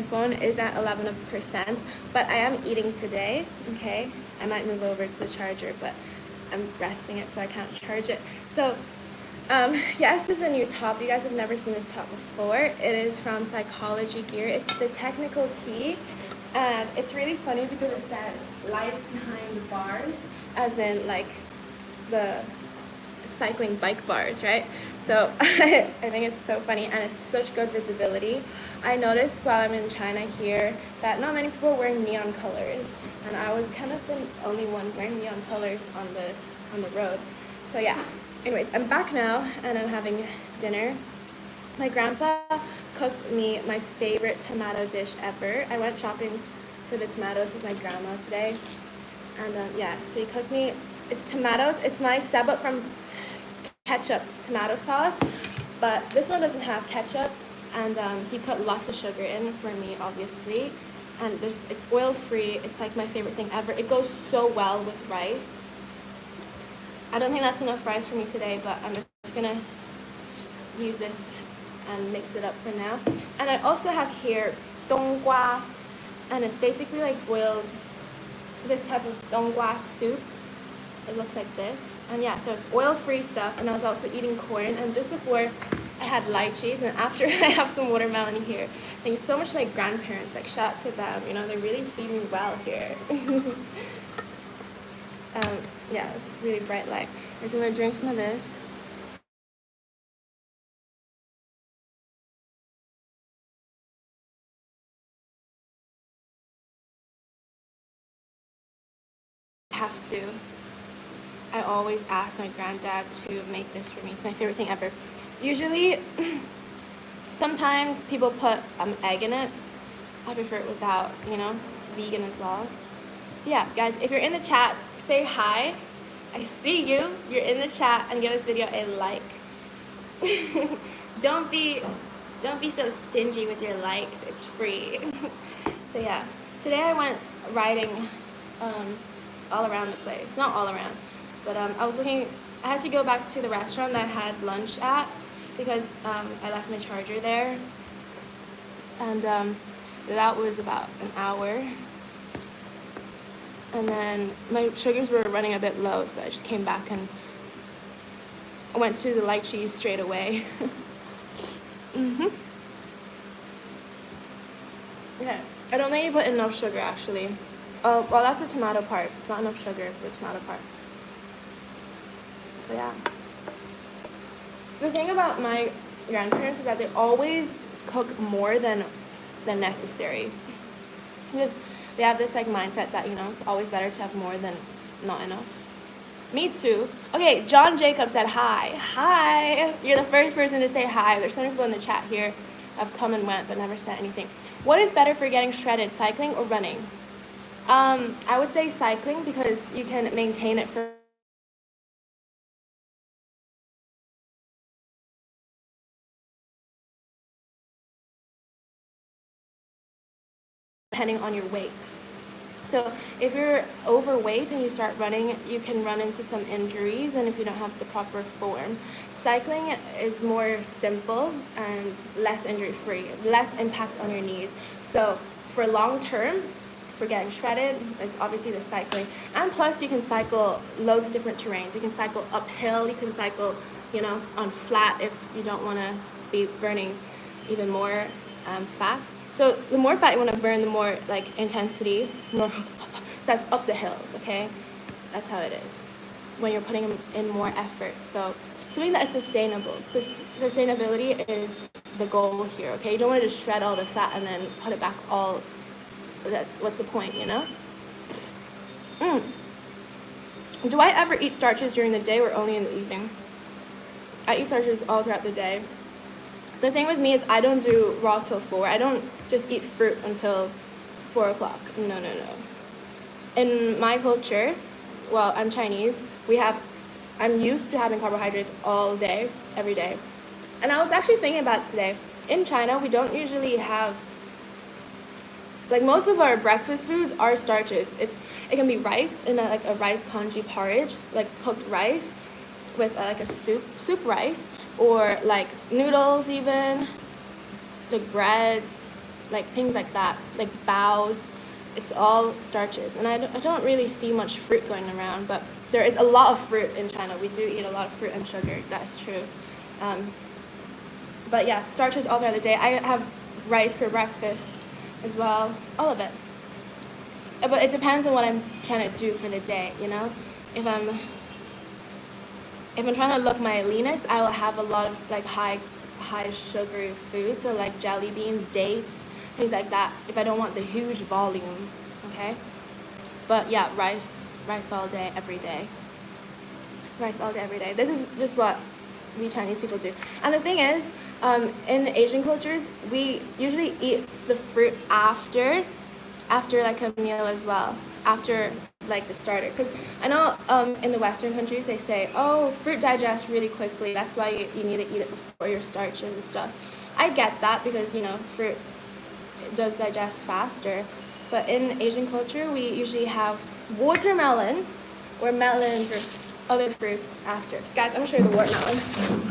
phone is at 11%, but I am eating today, okay? I might move over to the charger, but I'm resting it so I can't charge it. So, yes, this is a new top. You guys have never seen this top before. It is from Psychology Gear. It's the technical tee, and it's really funny because it says life behind the bars, as in like the cycling bike bars, right? So I think it's so funny, and it's such good visibility. I noticed while I'm in China here that not many people are wearing neon colors, and I was kind of the only one wearing neon colors on the road. So yeah, anyways, I'm back now and I'm having dinner. My grandpa cooked me my favorite tomato dish ever. I went shopping for the tomatoes with my grandma today, and yeah, so he cooked me, it's tomatoes. It's my step up from ketchup tomato sauce, but this one doesn't have ketchup, and he put lots of sugar in for me, obviously, and it's oil free. It's like my favorite thing ever. It goes so well with rice. I don't think that's enough rice for me today, but I'm just gonna use this and mix it up for now. And I also have here donggua, and it's basically like boiled, this type of donggua soup. It looks like this, and yeah, so it's oil-free stuff. And I was also eating corn, and just before I had lychees, and after I have some watermelon here. Thank you so much to my grandparents, like shout out to them, you know, they really feed me well here. Yeah, it's really bright light. And so I'm gonna drink some of this. I always ask my granddad to make this for me. It's my favorite thing ever. Usually, sometimes people put egg in it. I prefer it without, you know, vegan as well. So yeah, guys, if you're in the chat, say hi. I see you. You're in the chat, and give this video a like. Don't be so stingy with your likes. It's free. So yeah, today I went riding all around the place. Not all around, but I was looking. I had to go back to the restaurant that I had lunch at because I left my charger there, and that was about an hour. And then my sugars were running a bit low, so I just came back and I went to the light cheese straight away. Okay, I don't think you put enough sugar actually. Oh, well, that's the tomato part. It's not enough sugar for the tomato part. But yeah. The thing about my grandparents is that they always cook more than necessary. Because they have this like mindset that, you know, it's always better to have more than not enough. Me too. Okay, John Jacob said hi. Hi. You're the first person to say hi. There's so many people in the chat here have come and went but never said anything. What is better for getting shredded, cycling or running? I would say cycling because you can maintain it for depending on your weight. So if you're overweight and you start running, you can run into some injuries, and if you don't have the proper form. Cycling is more simple and less injury-free, less impact on your knees. So for long term, for getting shredded, it's obviously the cycling. And plus you can cycle loads of different terrains. You can cycle uphill, you can cycle, you know, on flat if you don't want to be burning even more fat. So the more fat you want to burn, the more like intensity, more. So that's up the hills, okay? That's how it is when you're putting in more effort. So something that is sustainable. So sustainability is the goal here, okay? You don't want to just shred all the fat and then put it back all. What's the point, you know? Do I ever eat starches during the day or only in the evening? I eat starches all throughout the day. The thing with me is I don't do raw till 4. I don't just eat fruit until 4 o'clock. No. In my culture, well, I'm Chinese, I'm used to having carbohydrates all day, every day. And I was actually thinking about it today. In China, we don't usually have, like most of our breakfast foods are starches. It can be rice in like a rice congee porridge, like cooked rice with like a soup rice, or like noodles even, like breads, like things like that, like baos. It's all starches, and I don't really see much fruit going around, but there is a lot of fruit in China. We do eat a lot of fruit and sugar, that's true. But yeah, starches all throughout the day. I have rice for breakfast as well, all of it. But it depends on what I'm trying to do for the day, you know? If I'm trying to look my leanest, I will have a lot of like high sugary food, so like jelly beans, dates, things like that, if I don't want the huge volume, okay? But yeah, rice all day, every day. Rice all day, every day. This is just what we Chinese people do. And the thing is, in Asian cultures, we usually eat the fruit after like a meal as well, after like the starter. Because I know in the Western countries they say, oh, fruit digests really quickly, that's why you need to eat it before your starches and stuff. I get that, because you know, fruit does digest faster. But in Asian culture, we usually have watermelon or melons or other fruits after. Guys, I'm gonna show you the watermelon.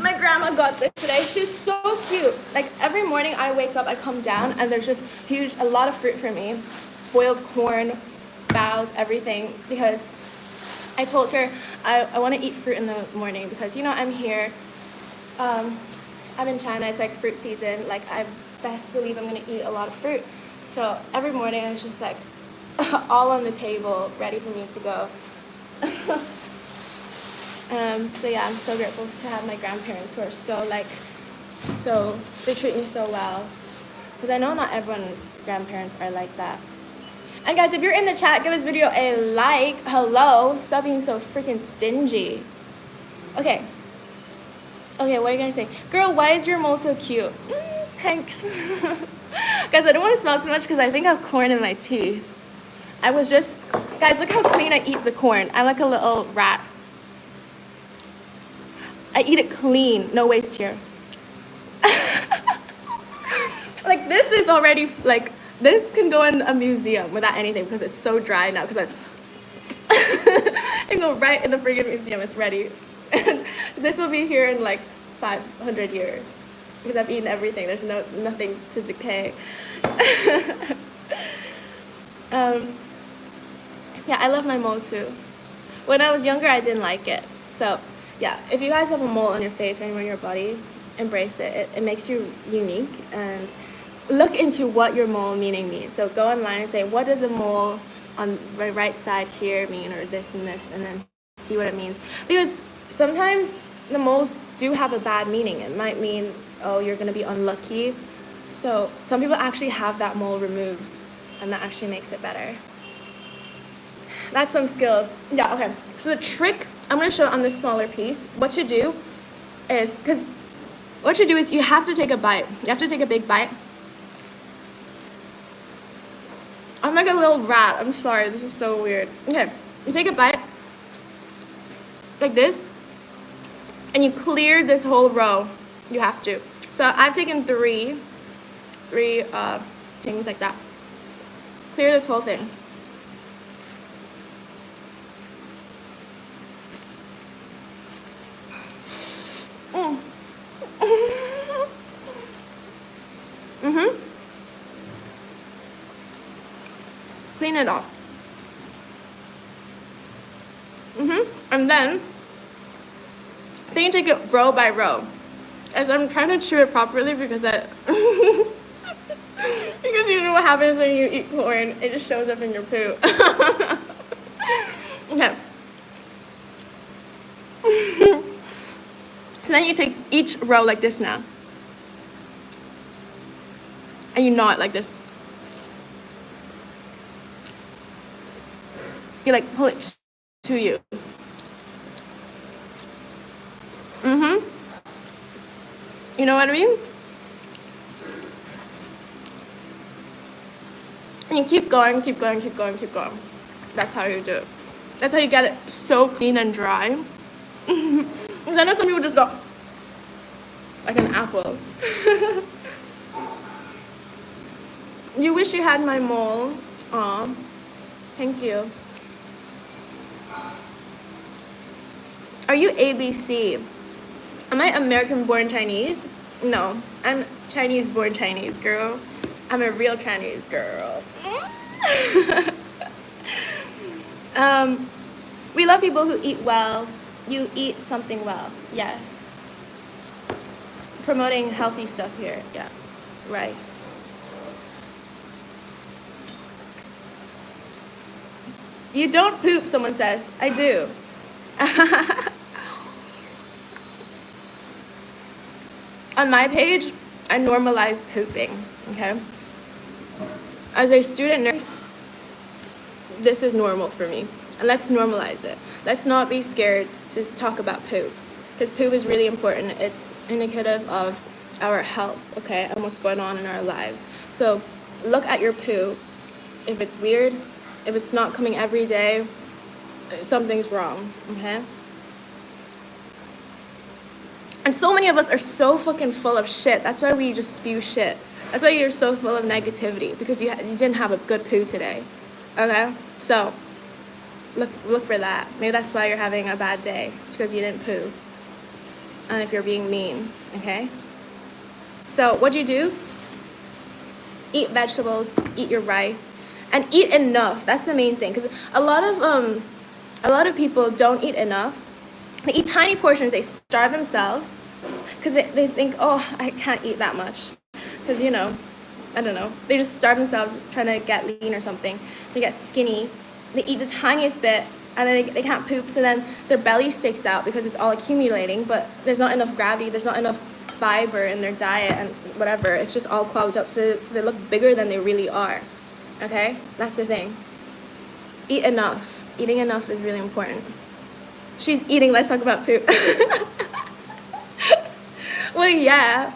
My grandma got this today. She's so cute. Like every morning I wake up, I come down, and there's just a lot of fruit for me. Boiled corn, baos, everything, because I told her I want to eat fruit in the morning, because you know, I'm here, I'm in China, it's like fruit season, like I best believe I'm going to eat a lot of fruit. So every morning it's just like all on the table, ready for me to go. So yeah, I'm so grateful to have my grandparents who are they treat me so well, because I know not everyone's grandparents are like that. And guys, if you're in the chat, give this video a like. Hello, stop being so freaking stingy. Okay, what are you gonna say? Girl, why is your mole so cute? Thanks. Guys, I don't want to smell too much because I think I have corn in my teeth. Guys, look how clean I eat the corn. I'm like a little rat. I eat it clean, no waste here. Like this is already like, this can go in a museum without anything, because it's so dry now, because I can go right in the friggin' museum, it's ready. And this will be here in like 500 years, because I've eaten everything. There's nothing to decay. Yeah, I love my mole too. When I was younger, I didn't like it. So yeah, if you guys have a mole on your face or anywhere in your body, embrace it. It makes you unique, and look into what your mole meaning means. So go online and say, what does a mole on the right side here mean, or this, and then see what it means. Because sometimes the moles do have a bad meaning. It might mean, oh, you're gonna be unlucky. So some people actually have that mole removed, and that actually makes it better. That's some skills. Yeah, okay. So the trick, I'm gonna show on this smaller piece. What you do is you have to take a bite. You have to take a big bite. I'm like a little rat. I'm sorry. This is so weird. Okay. You take a bite like this, and you clear this whole row. You have to. So I've taken three things like that. Clear this whole thing. Clean it off. And then you take it row by row. As I'm trying to chew it properly, because because you know what happens when you eat corn, it just shows up in your poo. Okay. So then you take each row like this now, and you gnaw it like this. You like pull it to you. You know what I mean? And you keep going, keep going, keep going, keep going. That's how you do it. That's how you get it so clean and dry. Because I know some people just go like an apple. You wish you had my mole. Aw, thank you. Are you ABC? Am I American born Chinese? No, I'm Chinese born Chinese, girl. I'm a real Chinese girl. We love people who eat well. You eat something well. Yes. Promoting healthy stuff here. Yeah. Rice. You don't poop, someone says. I do. On my page, I normalize pooping, okay? As a student nurse, this is normal for me. And let's normalize it. Let's not be scared to talk about poop. Because poop is really important. It's indicative of our health, okay? And what's going on in our lives. So look at your poo. If it's weird, if it's not coming every day, something's wrong, okay? And so many of us are so fucking full of shit. That's why we just spew shit. That's why you're so full of negativity, because you didn't have a good poo today, okay? So look for that. Maybe that's why you're having a bad day. It's because you didn't poo. And if you're being mean, okay? So what do? Eat vegetables, eat your rice, and eat enough. That's the main thing, because a lot of people don't eat enough. They eat tiny portions. They starve themselves because they think, oh, I can't eat that much, because I don't know. They just starve themselves trying to get lean or something. They get skinny. They eat the tiniest bit, and then they can't poop. So then their belly sticks out because it's all accumulating. But there's not enough gravity. There's not enough fiber in their diet and whatever. It's just all clogged up. So they look bigger than they really are. Okay, that's the thing. Eat enough. Eating enough is really important. She's eating. Let's talk about poop. Well, yeah.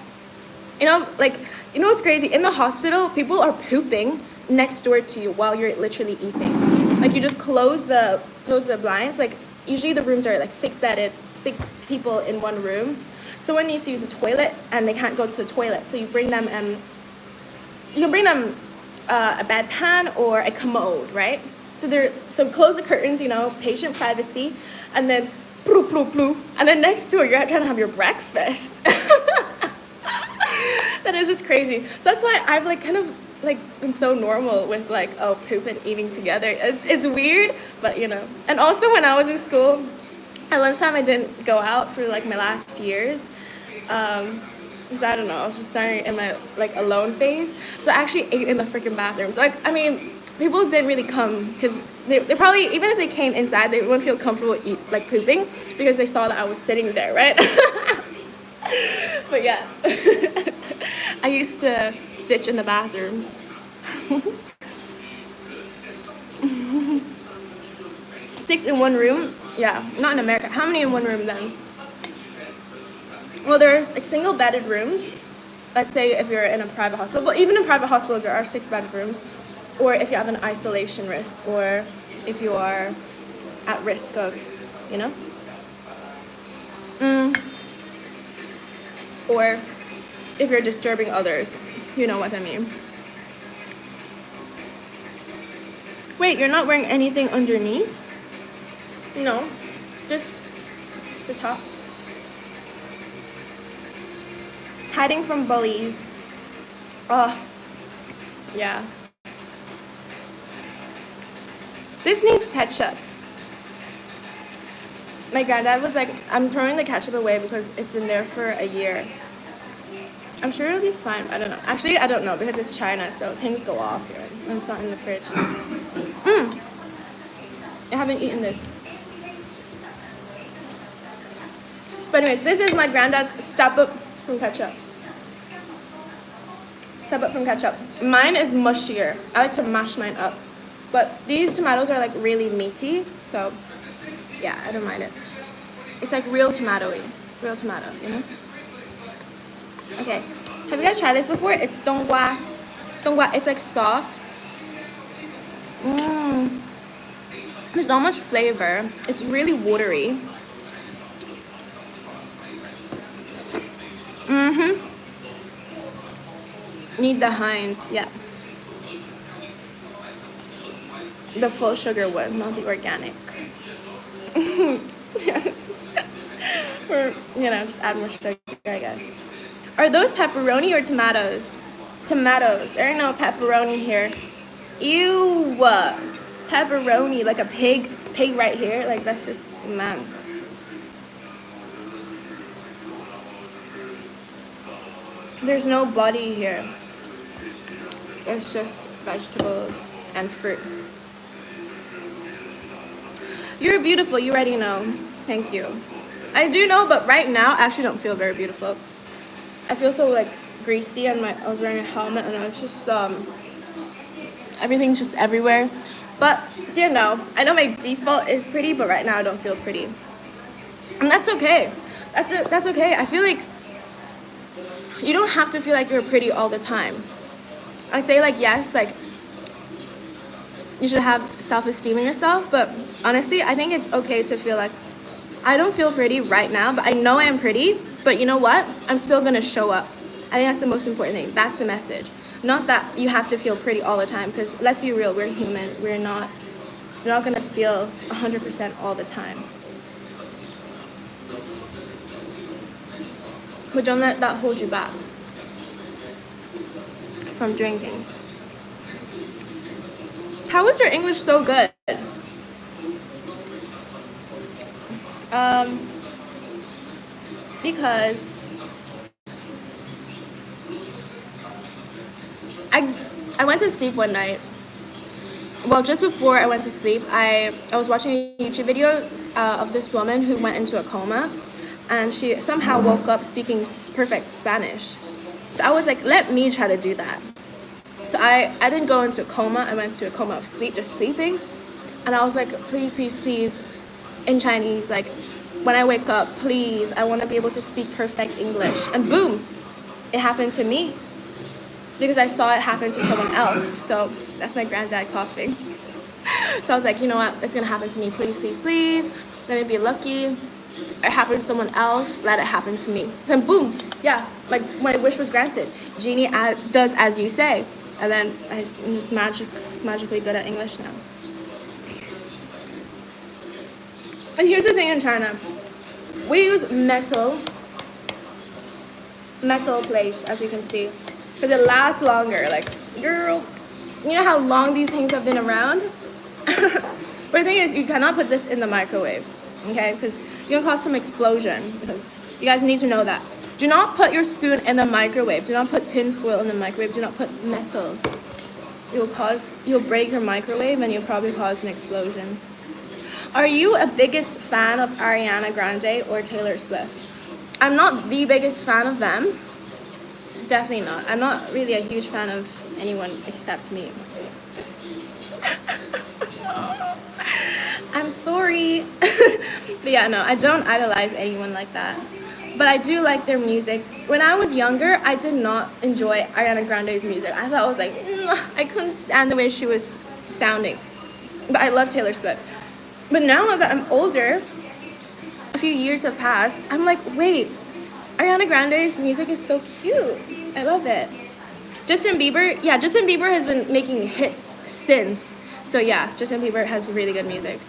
What's crazy? In the hospital, people are pooping next door to you while you're literally eating. Like, you just close the blinds. Like, usually the rooms are like 6 people in one room. Someone needs to use a toilet and they can't go to the toilet, so you bring them a bedpan or a commode, right? So close the curtains, patient privacy, and then ploo, ploo, ploo. And then next to it, you're trying to have your breakfast. That is just crazy. So that's why I've been so normal with poop and eating together. It's weird, but And also when I was in school, at lunchtime I didn't go out for my last years. Because I don't know, I was just starting in my alone phase. So I actually ate in the freaking bathroom. So people didn't really come because they probably, even if they came inside, they wouldn't feel comfortable pooping because they saw that I was sitting there, right? But yeah, I used to ditch in the bathrooms. 6 in one room? Yeah, not in America. How many in one room then? Well, there's single bedded rooms. Let's say if you're in a private hospital, but even in private hospitals there are 6 bedded rooms. Or if you have an isolation risk, or if you are at risk of, or if you're disturbing others, you know what I mean. Wait, you're not wearing anything underneath? No, just a top. Hiding from bullies. Oh, yeah. This needs ketchup. My granddad was like, I'm throwing the ketchup away because it's been there for a year. I'm sure it'll be fine. I don't know. Actually, I don't know because it's China, so things go off here. And it's not in the fridge. I haven't eaten this. But anyways, this is my granddad's step up from ketchup. Step up from ketchup. Mine is mushier. I like to mash mine up. But these tomatoes are really meaty, so yeah, I don't mind it. It's real tomato-y. Real tomato, Okay, have you guys tried this before? It's donggua. Donggua, it's soft. There's not much flavor. It's really watery. Need the Heinz, yeah. The full sugar one, not the organic. Or, just add more sugar, I guess. Are those pepperoni or tomatoes? Tomatoes. There ain't no pepperoni here. Ew. Pepperoni, like a pig right here. Like, that's just mank. There's no body here. It's just vegetables and fruit. You're beautiful. You already know. Thank you. I do know, but right now, I actually don't feel very beautiful. I feel so, like, greasy, and I was wearing a helmet, and it's just, everything's just everywhere. But, you know, I know my default is pretty, but right now I don't feel pretty. And that's okay. That's okay. I feel like you don't have to feel like you're pretty all the time. I say, like, yes, like, you should have self-esteem in yourself, but honestly, I think it's okay to feel like, I don't feel pretty right now, but I know I am pretty, but you know what? I'm still gonna show up. I think that's the most important thing. That's the message. Not that you have to feel pretty all the time, because let's be real, we're human. We're not gonna feel 100% all the time. But don't let that hold you back from doing things. How is your English so good? Because I went to sleep one night. Well, just before I went to sleep, I was watching a YouTube video of this woman who went into a coma, and she somehow woke up speaking perfect Spanish. So I was like, let me try to do that. So I didn't go into a coma. I went to a coma of sleep, just sleeping. And I was like, please, please, please, in Chinese, like, when I wake up, please, I want to be able to speak perfect English. And boom, it happened to me. Because I saw it happen to someone else. So that's my granddad coughing. So I was like, you know what, it's going to happen to me. Please, please, please. Let me be lucky. It happened to someone else. Let it happen to me. Then boom, yeah, my wish was granted. Genie does as you say. And then I'm just magically good at English now. And here's the thing in China. We use metal plates, as you can see, because it lasts longer. Like, girl, you know how long these things have been around? But the thing is, you cannot put this in the microwave, okay? Because you're gonna cause some explosion, because you guys need to know that. Do not put your spoon in the microwave. Do not put tin foil in the microwave. Do not put metal. You'll break your microwave, and you'll probably cause an explosion. Are you a biggest fan of Ariana Grande or Taylor Swift? I'm not the biggest fan of them. Definitely not. I'm not really a huge fan of anyone except me. I'm sorry. But yeah, no, I don't idolize anyone like that. But I do like their music. When I was younger, I did not enjoy Ariana Grande's music. I thought it was like, I couldn't stand the way she was sounding. But I love Taylor Swift. But now that I'm older, a few years have passed, I'm like, wait, Ariana Grande's music is so cute. I love it. Justin Bieber has been making hits since. So yeah, Justin Bieber has really good music.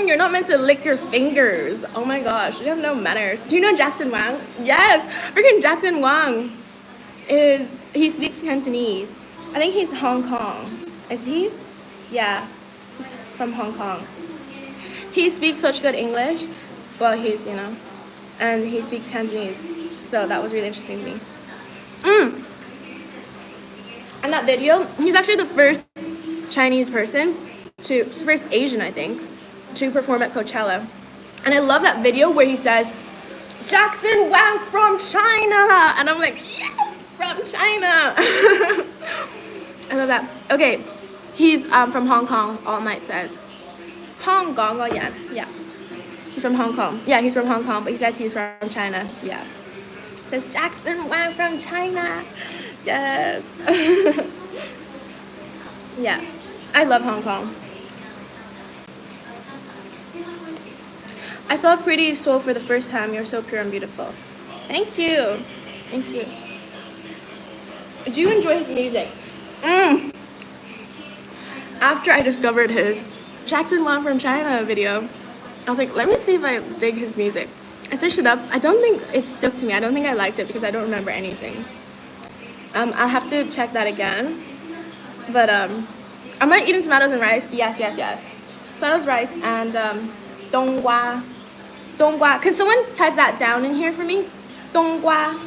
You're not meant to lick your fingers. Oh my gosh, you have no manners. Do you know Jackson Wang? Yes, freaking Jackson Wang he speaks Cantonese. I think he's Hong Kong. Is he? Yeah, he's from Hong Kong. He speaks such good English. Well, he's, and he speaks Cantonese. So that was really interesting to me. And that video, he's actually the first Chinese person the first Asian, I think, to perform at Coachella. And I love that video where he says, Jackson Wang from China! And I'm like, yes, from China! I love that. Okay, he's from Hong Kong, All Might says. Hong Kong, oh yeah. He's from Hong Kong. Yeah, he's from Hong Kong, but he says he's from China. Yeah. It says Jackson Wang from China. Yes. Yeah, I love Hong Kong. I saw Pretty Soul for the first time. You're so pure and beautiful. Thank you. Thank you. Do you enjoy his music? After I discovered his Jackson Wang from China video. I was like, let me see if I dig his music. I searched it up. I don't think it stuck to me. I don't think I liked it because I don't remember anything. I'll have to check that again. But am I eating tomatoes and rice? Yes. Tomatoes, rice, and donggua. Donggua. Can someone type that down in here for me? Donggua.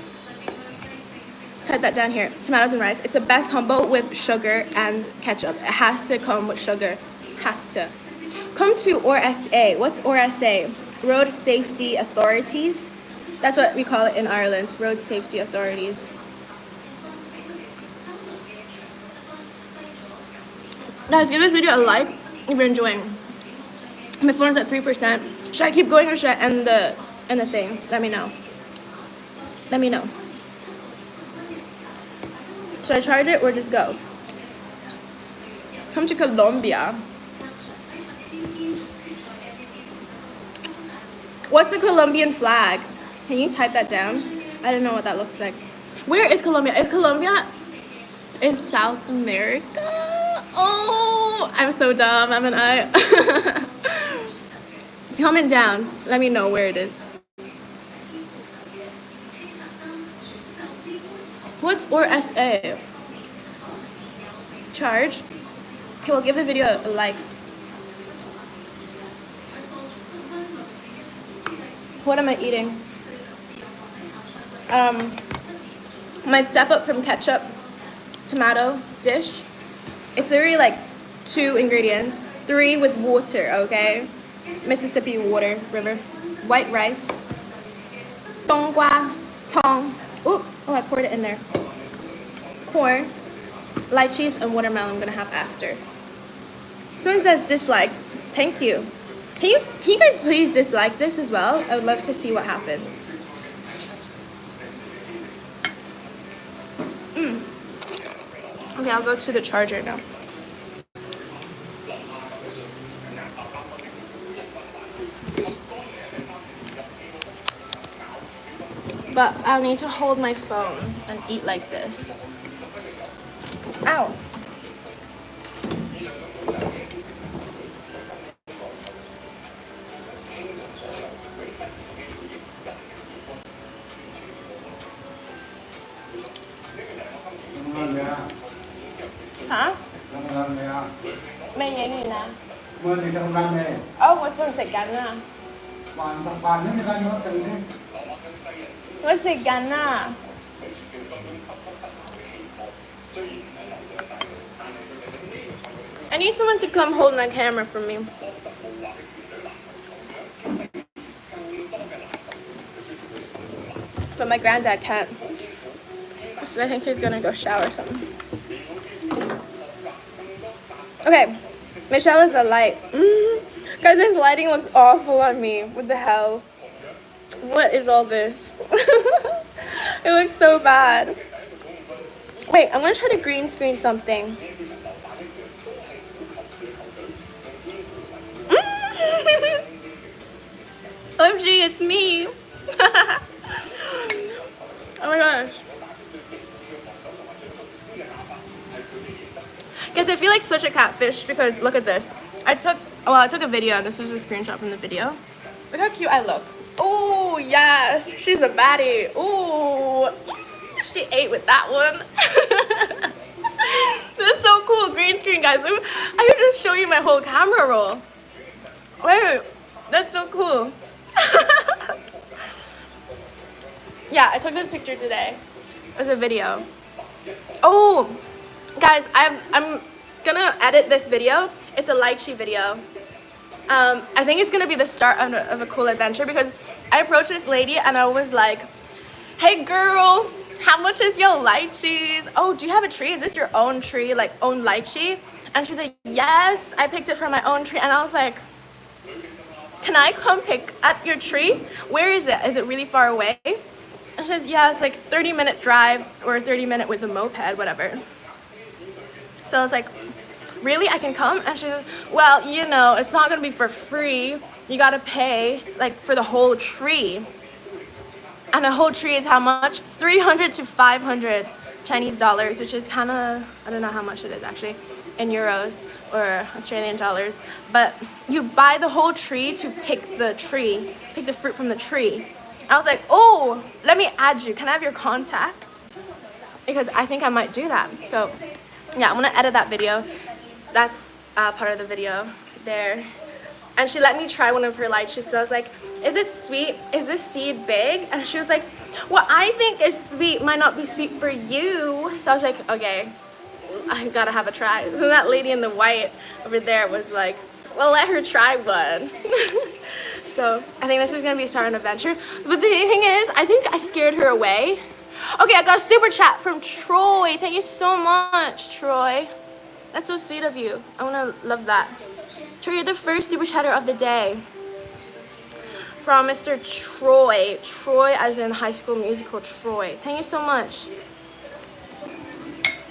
Type that down here. Tomatoes and rice. It's the best combo with sugar and ketchup. It has to come with sugar. Has to. Come to RSA. What's RSA? Road Safety Authorities. That's what we call it in Ireland. Road Safety Authorities. Guys, give this video a like if you're enjoying. My phone is at 3%. Should I keep going or should I end the thing? Let me know. Let me know. Should I charge it or just go? Come to Colombia. What's the Colombian flag? Can you type that down? I don't know what that looks like. Where is Colombia? Is Colombia in South America? Oh, I'm so dumb, haven't I? Comment down. Let me know where it is. What's RSA? Charge. Okay, we'll give the video a like. What am I eating? My step up from ketchup tomato dish. It's literally like 2 ingredients, 3 with water, okay? Mississippi water, river. White rice. Donggua, tong. Oop, oh, I poured it in there. Corn, lychees, and watermelon I'm gonna have after. Someone says disliked. Thank you. Can you guys please dislike this as well? I would love to see what happens. Okay, I'll go to the charger now. But I'll need to hold my phone and eat like this. Ow. Hả? Mày vậy gì nè? Oh, what's on the gun? What's the gun? I need someone to come hold my camera for me. But my granddad can't. So I think he's gonna go shower or something. Okay, Michelle is a light. Guys, this lighting looks awful on me. What the hell? What is all this? It looks so bad. Wait, I'm gonna try to green screen something. OMG, it's me. Oh my gosh. Guys, I feel like such a catfish because look at this. I took a video and this is a screenshot from the video. Look how cute I look. Oh, yes. She's a baddie. Oh, she ate with that one. This is so cool. Green screen, guys. I could just show you my whole camera roll. Wait, that's so cool. Yeah, I took this picture today. It was a video. Oh, guys, I'm gonna edit this video. It's a lychee video. I think it's gonna be the start of a cool adventure because I approached this lady and I was like, hey girl, how much is your lychees? Oh, do you have a tree? Is this your own tree, like own lychee? And she's like, yes, I picked it from my own tree. And I was like, can I come pick at your tree? Where is it? Is it really far away? And she says, yeah, it's like 30-minute drive or 30-minute with a moped, whatever. So I was like, really? I can come? And she says, well, you know, it's not gonna be for free. You gotta pay like for the whole tree. And a whole tree is how much? 300 to 500 Chinese dollars, which is kind of, I don't know how much it is actually in euros. or Australian dollars, but you buy the whole tree to pick the fruit from the tree. I was like, oh, let me add you. Can I have your contact? Because I think I might do that. So yeah, I'm gonna edit that video. That's part of the video there. And she let me try one of her lychees because I was like, is it sweet? Is this seed big? And she was like, what I think is sweet might not be sweet for you. So I was like, okay, I gotta have a try. So that lady in the white over there was like, well, let her try one. So I think this is gonna be starting an adventure. But the thing is, I think I scared her away. Okay, I got a super chat from Troy. Thank you so much, Troy. That's so sweet of you. I wanna love that. Troy, you're the first super chatter of the day. From Mr. Troy. Troy as in High School Musical Troy. Thank you so much.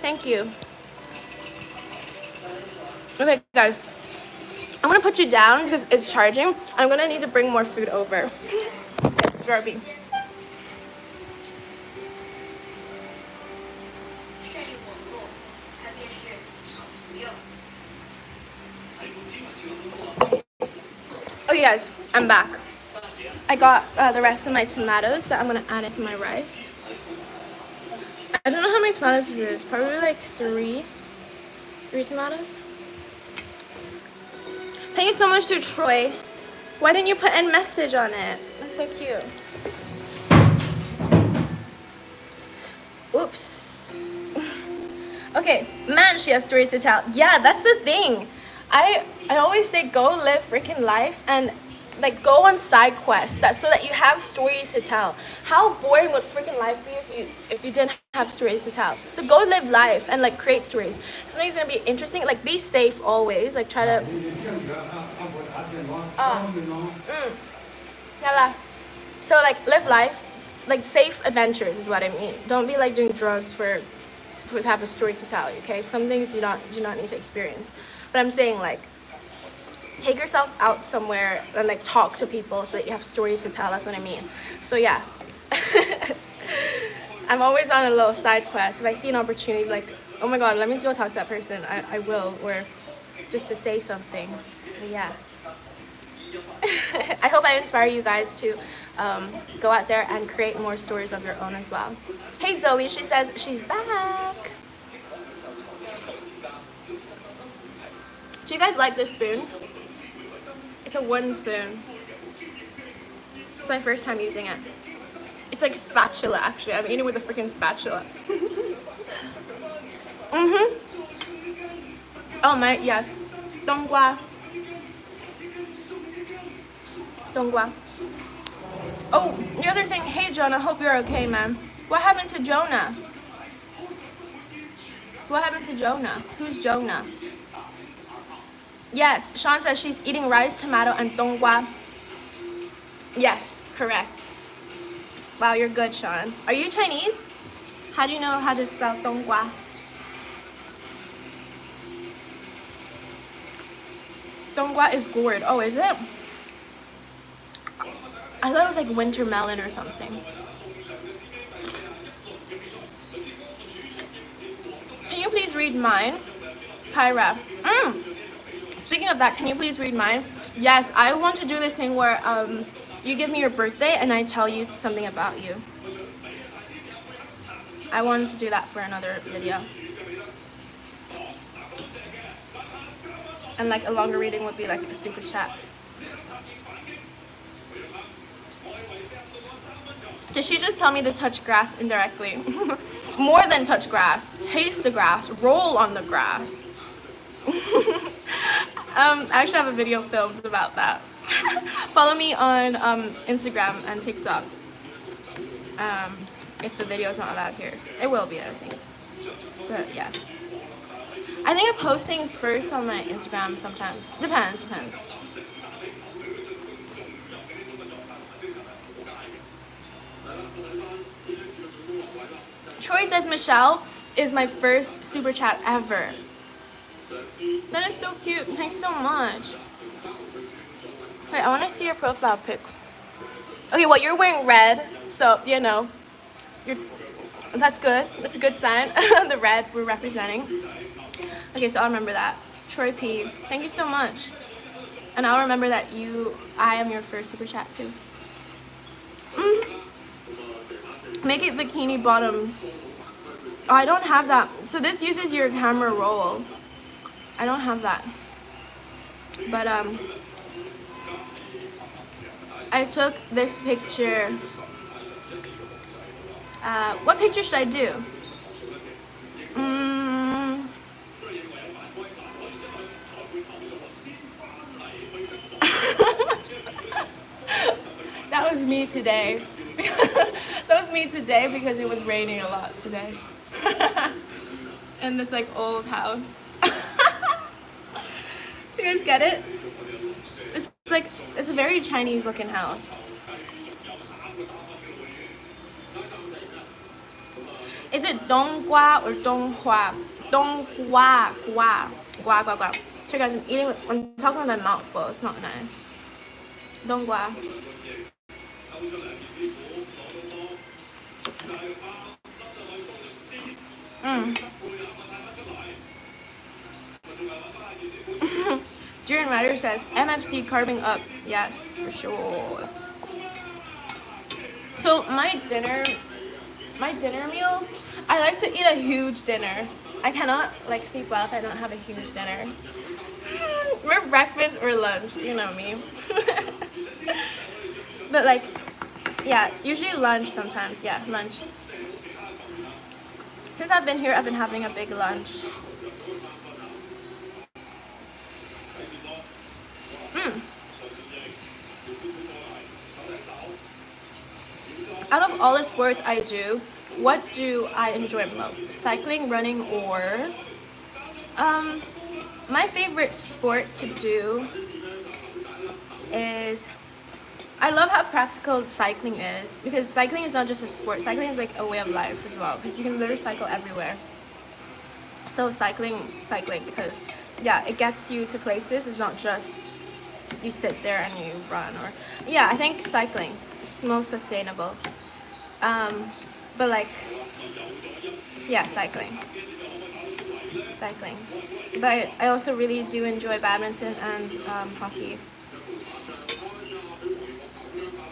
Thank you. Okay, guys. I'm gonna put you down because it's charging. I'm gonna need to bring more food over. Darby. Okay, guys, I'm back. I got the rest of my tomatoes that I'm gonna add into my rice. I don't know how many tomatoes this is. Probably like three tomatoes. Thank you so much to Troy. Why didn't you put end message on it? That's so cute. Oops. Okay, man, she has stories to tell. Yeah, that's the thing. I always say go live freaking life and like go on side quests so that you have stories to tell. How boring would freaking life be if you didn't have stories to tell? So go live life and like create stories. Something's gonna be interesting. Like be safe always. Like try to. Yeah. So like live life, like safe adventures is what I mean. Don't be like doing drugs to have a story to tell. Okay, some things you do not need to experience. But I'm saying like take yourself out somewhere and like talk to people so that you have stories to tell. That's what I mean. So yeah. I'm always on a little side quest. If I see an opportunity like, oh my god, let me go talk to that person, I will, or just to say something. But yeah. I hope I inspire you guys to go out there and create more stories of your own as well. Hey Zoe, she says she's back. Do you guys like this spoon? It's a wooden spoon. It's my first time using it. It's like spatula, actually. I'm eating with a freaking spatula. Oh my, yes. Donggua. Oh, the other saying, hey Jonah, hope you're okay, man. What happened to Jonah? What happened to Jonah? Who's Jonah? Yes, Sean says she's eating rice, tomato, and donggua. Yes, correct. Wow, you're good, Sean. Are you Chinese? How do you know how to spell donggua? Donggua is gourd. Oh, is it? I thought it was like winter melon or something. Can you please read mine? Pyra. Speaking of that, can you please read mine? Yes, I want to do this thing where you give me your birthday and I tell you something about you. I wanted to do that for another video. And like a longer reading would be like a super chat. Did she just tell me to touch grass indirectly? More than touch grass. Taste the grass. Roll on the grass. I actually have a video filmed about that. Follow me on Instagram and TikTok. If the video is not allowed here. It will be, I think. But yeah. I think I post things first on my Instagram sometimes. Depends. Troy says Michelle is my first super chat ever. That is so cute. Thanks so much. Wait, I want to see your profile pic. Okay, well, you're wearing red, so, you know, that's good. That's a good sign. The red we're representing. Okay, so I'll remember that. Troy P, thank you so much. And I'll remember that I am your first super chat too. Make it bikini bottom. Oh, I don't have that. So this uses your camera roll. I don't have that. But I took this picture. What picture should I do? That was me today. That was me today because it was raining a lot today. In this like old house. You guys get it? It's a very Chinese looking house. Is it Donggua or Donghua? Donggua, gua, gua, gua, gua. Sorry guys, I'm talking with my mouth full. It's not nice. Donggua. Jiren Ryder says MFC carving up. Yes, for sure. So my dinner meal, I like to eat a huge dinner. I cannot like sleep well if I don't have a huge dinner. We're breakfast or lunch, you know me. But like, yeah, usually lunch sometimes. Yeah, lunch. Since I've been here, I've been having a big lunch. Out of all the sports I do, what do I enjoy most? Cycling, running, or my favorite sport to do is, I love how practical cycling is, because cycling is not just a sport. Cycling is like a way of life as well, because you can literally cycle everywhere. So cycling, because yeah, it gets you to places. It's not just you sit there and you run, or yeah, I think cycling, it's most sustainable. But like, yeah, cycling. But I also really do enjoy badminton and hockey.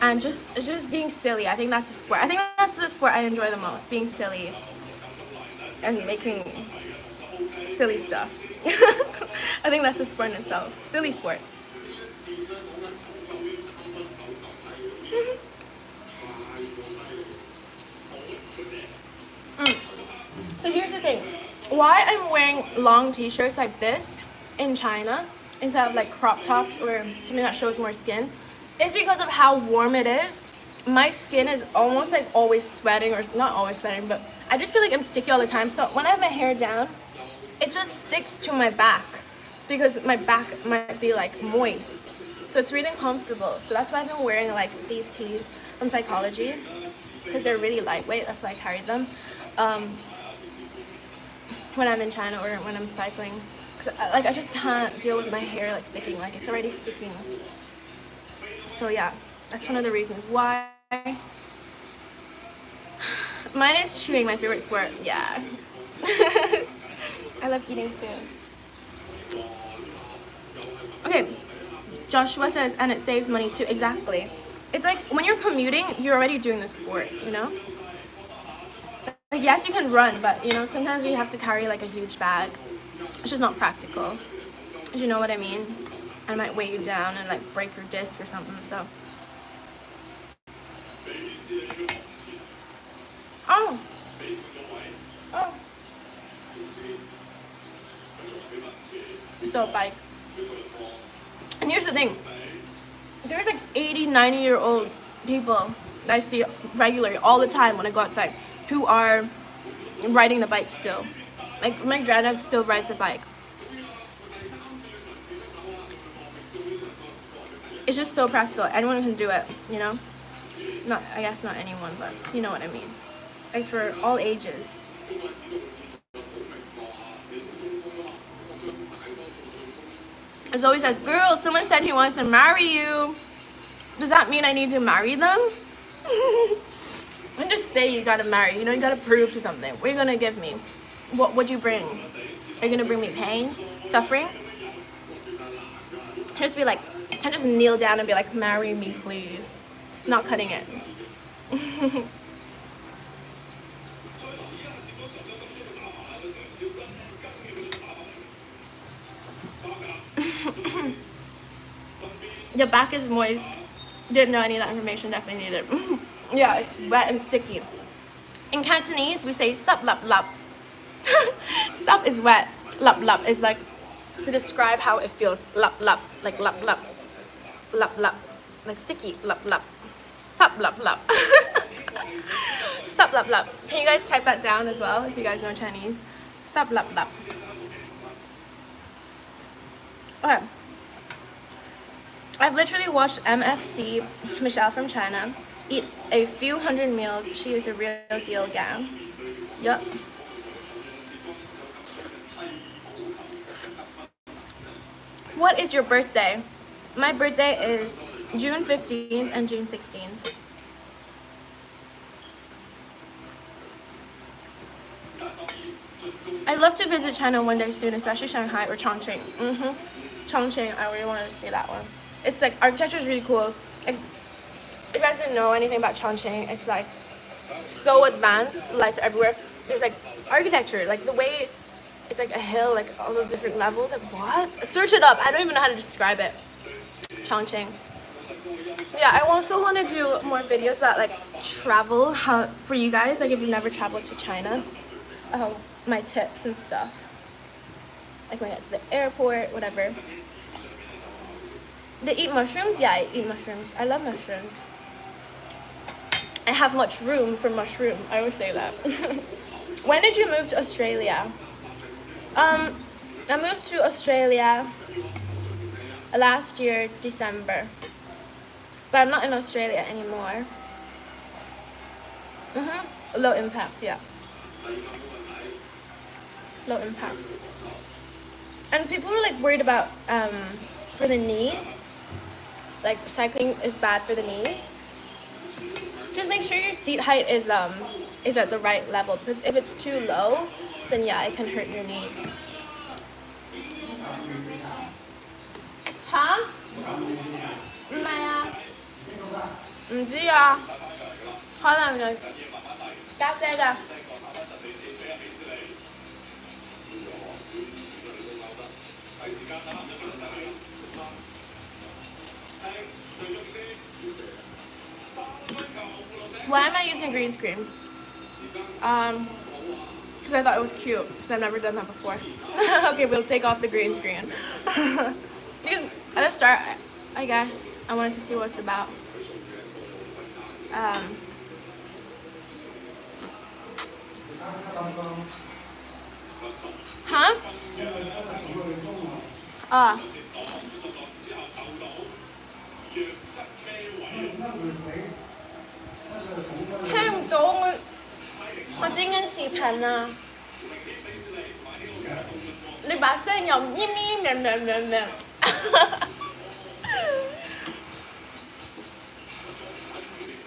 And just being silly. I think that's a sport. I think that's the sport I enjoy the most. Being silly and making silly stuff. I think that's a sport in itself. Silly sport. So here's the thing. Why I'm wearing long t-shirts like this in China instead of like crop tops or something that shows more skin is because of how warm it is. My skin is almost like always sweating, or not always sweating, but I just feel like I'm sticky all the time. So when I have my hair down, it just sticks to my back because my back might be like moist. So it's really uncomfortable. So that's why I've been wearing like these tees from Psychology, because they're really lightweight. That's why I carry them when I'm in China or when I'm cycling. Because like I just can't deal with my hair like sticking, like it's already sticking. So yeah, that's one of the reasons why. Mine is chewing, my favorite sport. Yeah. I love eating too. Okay, Joshua says, and it saves money too. Exactly. It's like when you're commuting, you're already doing the sport, you know? Like yes, you can run, but you know, sometimes you have to carry like a huge bag. It's just not practical. You know what I mean? I might weigh you down and like break your disc or something, so. Oh. So bike. And here's the thing. There's like 80, 90-year-old people that I see regularly all the time when I go outside who are riding the bike still. Like my granddad still rides a bike. It's just so practical. Anyone can do it, you know? Not, I guess not anyone, but you know what I mean. It's for all ages. As always says, girl, someone said he wants to marry you. Does that mean I need to marry them? And just say you gotta marry, you know, you gotta prove to something. What are you gonna give me? What would you bring? Are you gonna bring me pain? Suffering? Just be like, can just kneel down and be like, marry me, please. It's not cutting it. Your back is moist. Didn't know any of that information. Definitely need it. Yeah, it's wet and sticky. In Cantonese, we say sup lup lup. Sup is wet. Lup lup is like to describe how it feels. Lup lup, like lup lup. Lup lup, like sticky. Lup lup. Sup lup lup. Sup lup lup. Can you guys type that down as well if you guys know Chinese? Sup lup lup. Okay. I've literally watched MFC, Michelle from China, eat a few hundred meals. She is a real deal gal. Yup. What is your birthday? My birthday is June 15th and June 16th. I'd love to visit China one day soon, especially Shanghai or Chongqing. Chongqing, I really want to see that one. It's like, architecture is really cool. Like, if you guys didn't know anything about Chongqing, it's like so advanced, lights are everywhere. There's like architecture, like the way it's like a hill, like all the different levels. Like, what? Search it up. I don't even know how to describe it. Chongqing. Yeah, I also want to do more videos about like travel, how for you guys, like if you've never traveled to China, my tips and stuff. Like when I get to the airport, whatever. They eat mushrooms? Yeah, I eat mushrooms. I love mushrooms. I have much room for mushroom. I always say that. When did you move to Australia? I moved to Australia last year, December. But I'm not in Australia anymore. Low impact, yeah. Low impact. And people were like worried about for the knees. Like cycling is bad for the knees. Just make sure your seat height is at the right level, because if it's too low, then yeah, it can hurt your knees. Huh? 唔係啊，唔知啊，可能係家姐㗎。Why am I using green screen? Because I thought it was cute, because I've never done that before. Okay, we'll take off the green screen. Because at the start, I guess, I wanted to see what it's about. Huh? 聽唔到我整緊視頻啊！你把聲又咪咪喵喵喵喵。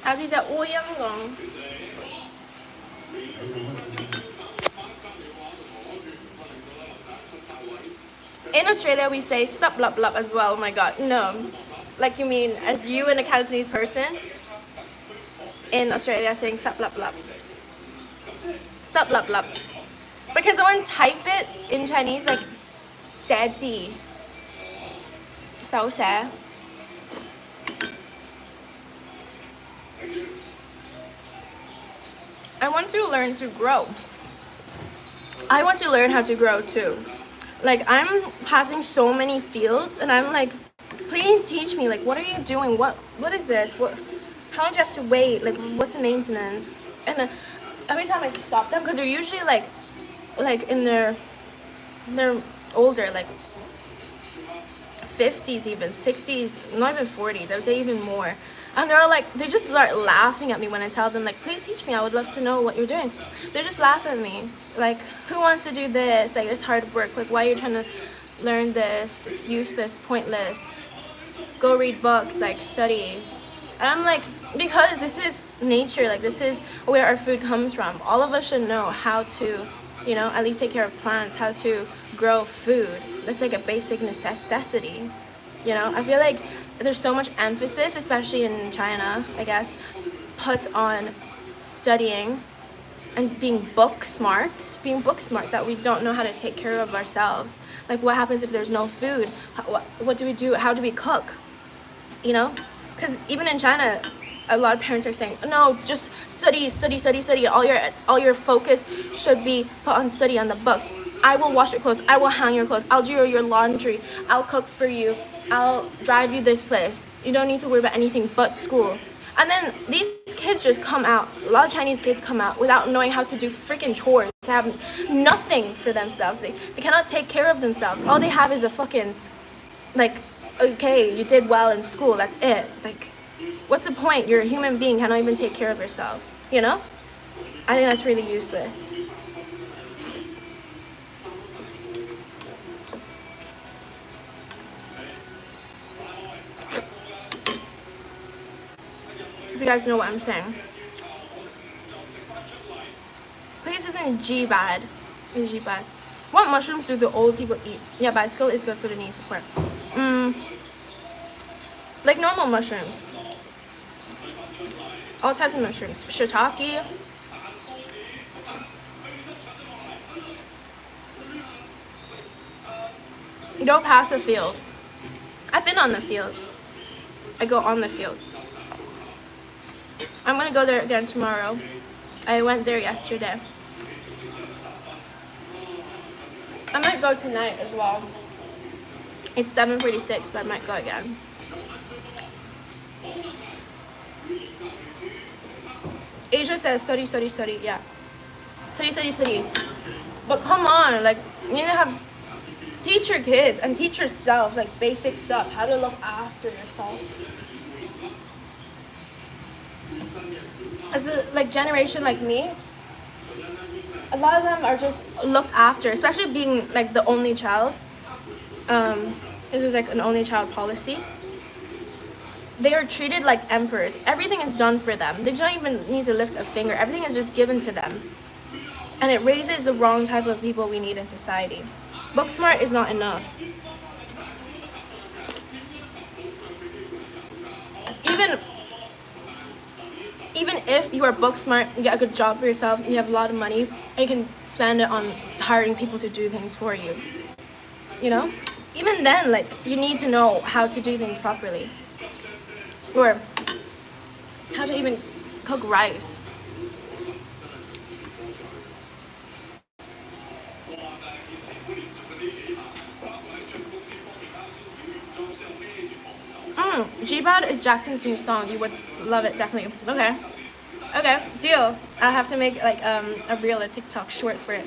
好似隻烏蠅咁。In Australia, we say sup lup lup as well. Oh my god, no. Like you mean as you and a Cantonese person? In Australia, saying sup lup lup. Sup lup lup. Because someone type it in Chinese like 寫字 手寫 I want to learn to grow. I want to learn how to grow too. Like I'm passing so many fields and I'm like, please teach me, like what are you doing? What is this? How long do you have to wait? Like what's the maintenance? And then every time I just stop them, because they're usually like in they're older, like 50s even, 60s, not even 40s, I would say even more. And they're like, they just start laughing at me when I tell them like, please teach me, I would love to know what you're doing. They just laugh at me. Like, who wants to do this? Like, this hard work. Like, why are you trying to learn this? It's useless, pointless. Go read books, like, study. And I'm like, because this is nature. Like, this is where our food comes from. All of us should know how to, you know, at least take care of plants, how to grow food. That's like a basic necessity. I feel like there's so much emphasis, especially in China, I guess, put on studying and being book smart, that we don't know how to take care of ourselves. Like, what happens if there's no food? What do we do? How do we cook? Because even in China, a lot of parents are saying, no, just study. All your focus should be put on study, on the books. I will wash your clothes. I will hang your clothes. I'll do your laundry. I'll cook for you. I'll drive you this place. You don't need to worry about anything but school. And then these kids just come out, a lot of Chinese kids come out without knowing how to do freaking chores, to have nothing for themselves. They cannot take care of themselves. All they have is a fucking, like, okay, you did well in school, that's it. Like, what's the point? You're a human being, cannot even take care of yourself, I think that's really useless. If you guys know what I'm saying. Please isn't G bad. Is G bad? What mushrooms do the old people eat? Yeah, bicycle is good for the knee support. Like normal mushrooms. All types of mushrooms. Shiitake. Go past the field. I've been on the field. I go on the field. I'm gonna go there again tomorrow. I went there yesterday. I might go tonight as well. It's 7:46, but I might go again. Asia says study, yeah. Study. But come on, like, you need to have, teach your kids and teach yourself, like, basic stuff, how to look after yourself. As a generation like me, a lot of them are just looked after, especially being like the only child. This is like an only child policy. They are treated like emperors. Everything is done for them. They don't even need to lift a finger. Everything is just given to them. And it raises the wrong type of people we need in society. Book smart is not enough. Even if you are book smart, you get a good job for yourself, you have a lot of money, and you can spend it on hiring people to do things for you. Even then, like, you need to know how to do things properly. Or how to even cook rice. G-Bod is Jackson's new song. You would love it, definitely. Okay, deal. I'll have to make like a reel, a TikTok short for it.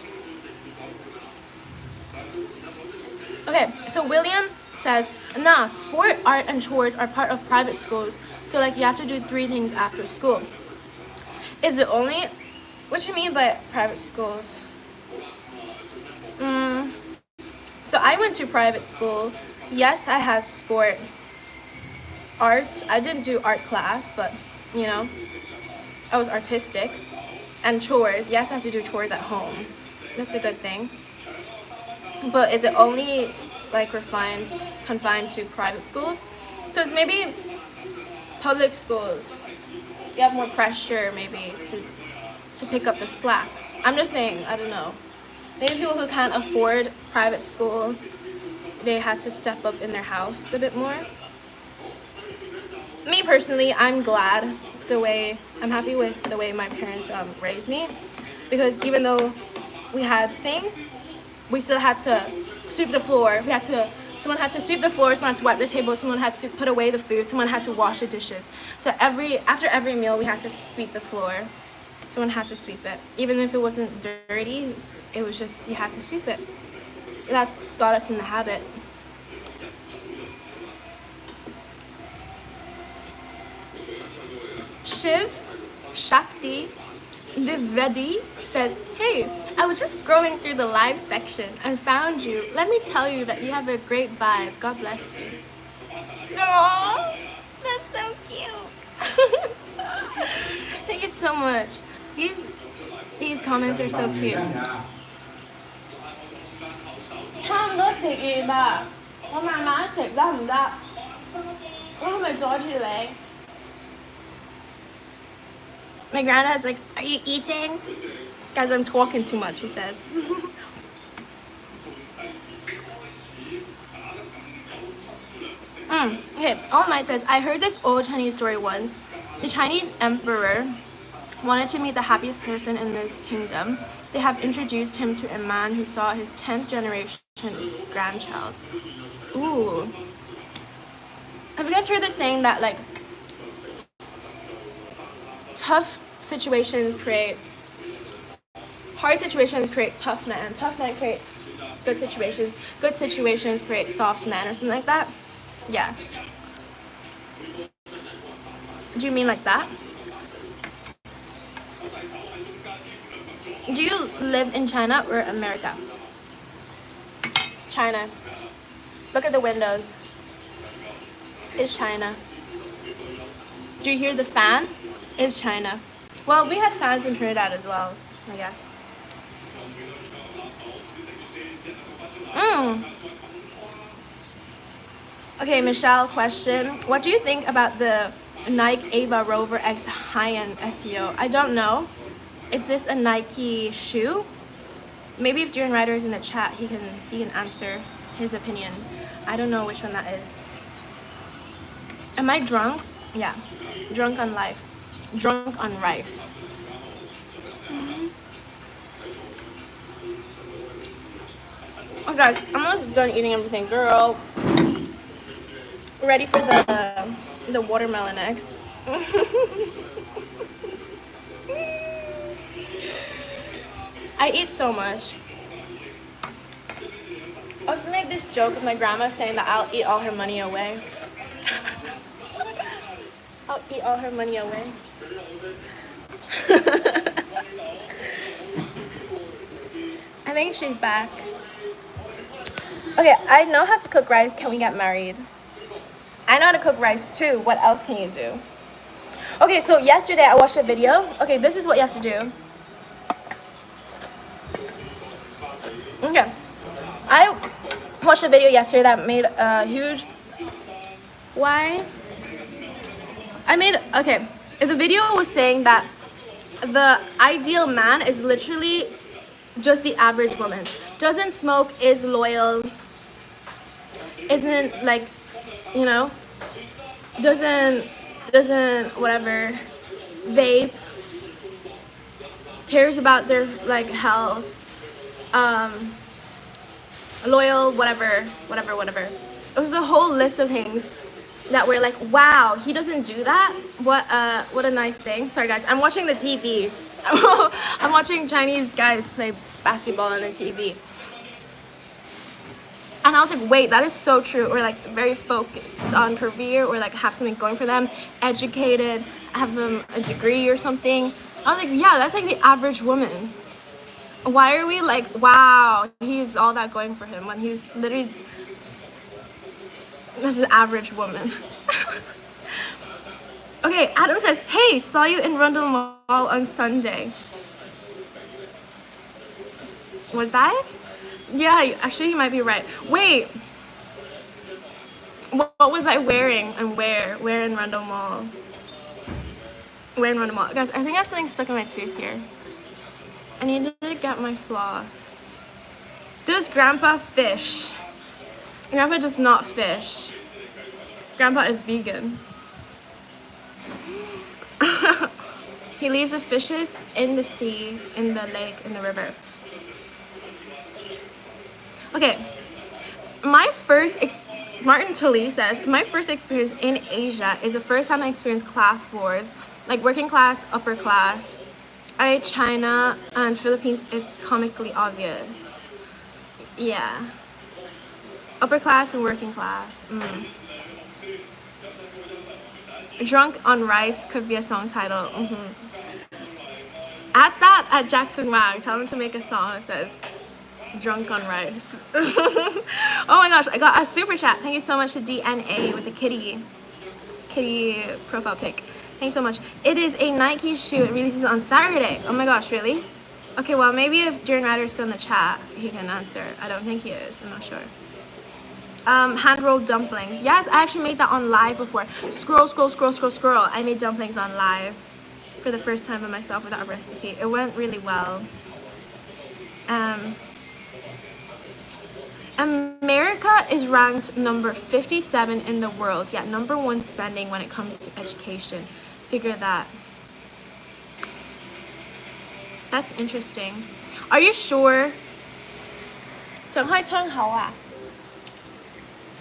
Okay, so William says, nah, sport, art, and chores are part of private schools. So like you have to do 3 things after school. Is it only, what you mean by private schools? So I went to private school. Yes, I had sport, art. I didn't do art class, but I was artistic. And chores. Yes, I have to do chores at home. That's a good thing. But is it only like confined to private schools? Because maybe public schools, you have more pressure maybe to pick up the slack. I'm just saying, I don't know. Maybe people who can't afford private school, they had to step up in their house a bit more. Me personally, I'm happy with the way my parents raised me, because even though we had things, we still had to sweep the floor. Someone had to sweep the floor, someone had to wipe the table, someone had to put away the food, someone had to wash the dishes. So after every meal, we had to sweep the floor. Someone had to sweep it. Even if it wasn't dirty, it was just, you had to sweep it. So that got us in the habit. Shiv Shakti Divedi says, hey, I was just scrolling through the live section and found you. Let me tell you that you have a great vibe. God bless you. Oh, that's so cute. Thank you so much. These comments are so cute. 差唔多食完啦，我慢慢食得唔得？ Oh, my dodgy leg. My granddad's like, are you eating? Guys, I'm talking too much, he says. Okay, All Might says, I heard this old Chinese story once. The Chinese emperor wanted to meet the happiest person in this kingdom. They have introduced him to a man who saw his 10th generation grandchild. Ooh. Have you guys heard the saying that, like, hard situations create tough men create good situations create soft men, or something like that? Yeah. Do you mean like that? Do you live in China or America? China. Look at the windows. It's China. Do you hear the fan? It's China. Well, we had fans in Trinidad as well, I guess. Okay, Michelle, question. What do you think about the Nike Ava Rover X high-end SEO? I don't know. Is this a Nike shoe? Maybe if Jaren Ryder is in the chat, he can answer his opinion. I don't know which one that is. Am I drunk? Yeah. Drunk on life. Drunk on rice. Oh guys, I'm almost done eating everything, girl. Ready for the watermelon next. I eat so much. I was to make this joke with my grandma saying that I'll eat all her money away. I'll eat all her money away. I think she's back. Okay, I know how to cook rice. Can we get married? I know how to cook rice too. What else can you do? Okay, so yesterday I watched a video. Okay, this is what you have to do. Okay, I watched a video yesterday that made a huge... Okay, the video was saying that the ideal man is literally just the average woman. Doesn't smoke, is loyal, isn't like, you know, doesn't whatever, vape, cares about their like health, loyal, whatever. It was a whole list of things that were like, wow, he doesn't do that. What a nice thing. Sorry guys, I'm watching the TV. I'm watching Chinese guys play basketball on the TV. And I was like, wait, that is so true. Or like very focused on career, or like have something going for them, educated, have a degree or something. I was like, yeah, that's like the average woman. Why are we like, wow, he's all that going for him when he's literally, this is average woman. Okay, Adam says, hey, saw you in Rundle Mall on Sunday. Was I? Yeah, actually, you might be right. Wait, what was I wearing and where? Where in Rundle Mall? Where in Rundle Mall? Guys, I think I have something stuck in my tooth here. I need to get my floss. Does Grandpa fish? Grandpa does not fish. Grandpa is vegan. He leaves the fishes in the sea, in the lake, in the river. Okay, Martin Tully says, my first experience in Asia is the first time I experienced class wars, like working class, upper class. China and Philippines, it's comically obvious. Yeah. Upper class and working class. Drunk on Rice could be a song title. Add that at Jackson Wang. Tell him to make a song that says Drunk on Rice. Oh my gosh, I got a super chat. Thank you so much to DNA with the kitty profile pic. Thanks so much. It is a Nike shoe. It releases on Saturday. Oh my gosh, really? Okay, well, maybe if Jaren Ryder is still in the chat, he can answer. I don't think he is. I'm not sure. Hand rolled dumplings. Yes, I actually made that on live before. Scroll. I made dumplings on live for the first time by myself without a recipe. It went really well. America is ranked number 57 in the world. Yeah, number 1 spending when it comes to education. Figure that. That's interesting. Are you sure? 想開窗口啊？